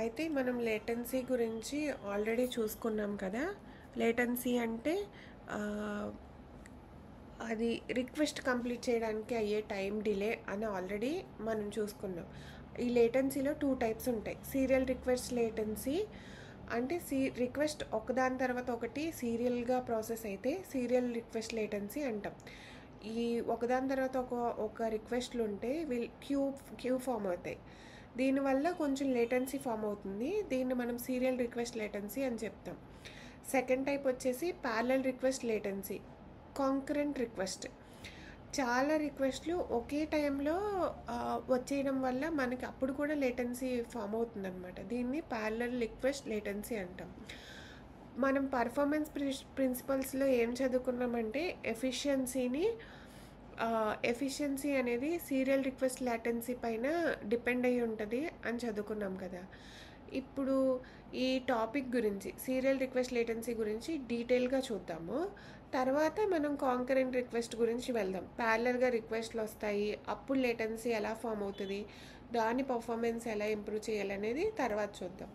అయితే మనం లేటెన్సీ గురించి ఆల్రెడీ చూసుకున్నాం కదా. లేటెన్సీ అంటే ఆహ్, అది రిక్వెస్ట్ కంప్లీట్ చేయడానికి అయ్యే టైం డిలే అని ఆల్రెడీ మనం చూసుకున్నాం. ఈ లేటెన్సీలో 2 టైప్స్ ఉంటాయి. సీరియల్ రిక్వెస్ట్ లేటెన్సీ అంటే రిక్వెస్ట్ ఒకదాని తర్వాత ఒకటి సీరియల్గా ప్రాసెస్ అయితే సీరియల్ రిక్వెస్ట్ లేటెన్సీ అంటాం. ఈ ఒకదాని తర్వాత ఒక రిక్వెస్ట్లు ఉంటే క్యూ ఫామ్ అవుతాయి. దీనివల్ల కొంచెం లేటెన్సీ ఫామ్ అవుతుంది. దీన్ని మనం సీరియల్ రిక్వెస్ట్ లేటెన్సీ అని చెప్తాం. సెకండ్ టైప్ వచ్చేసి parallel request latency, concurrent request. చాలా రిక్వెస్ట్లు ఒకే టైంలో వచ్చేయడం వల్ల మనకి అప్పుడు కూడా లేటెన్సీ ఫామ్ అవుతుందన్నమాట. దీన్ని ప్యారలల్ రిక్వెస్ట్ లేటెన్సీ అంటాం. మనం పర్ఫార్మెన్స్ ప్రిన్సిపల్స్లో ఏం చదువుకున్నామంటే ఎఫిషియన్సీ అనేది సీరియల్ రిక్వెస్ట్ లేటెన్సీ పైన డిపెండ్ అయ్యి ఉంటుంది అని చదువుకున్నాం కదా. ఇప్పుడు ఈ టాపిక్ గురించి సీరియల్ రిక్వెస్ట్ లేటెన్సీ గురించి డీటెయిల్గా చూద్దాము. తర్వాత మనం కాంకరెంట్ రిక్వెస్ట్ గురించి వెళ్దాం. ప్యారలల్గా రిక్వెస్ట్లు వస్తాయి, అప్పుడు లేటెన్సీ ఎలా ఫామ్ అవుతుంది, దాని పర్ఫార్మెన్స్ ఎలా ఇంప్రూవ్ చేయాలనేది తర్వాత చూద్దాం.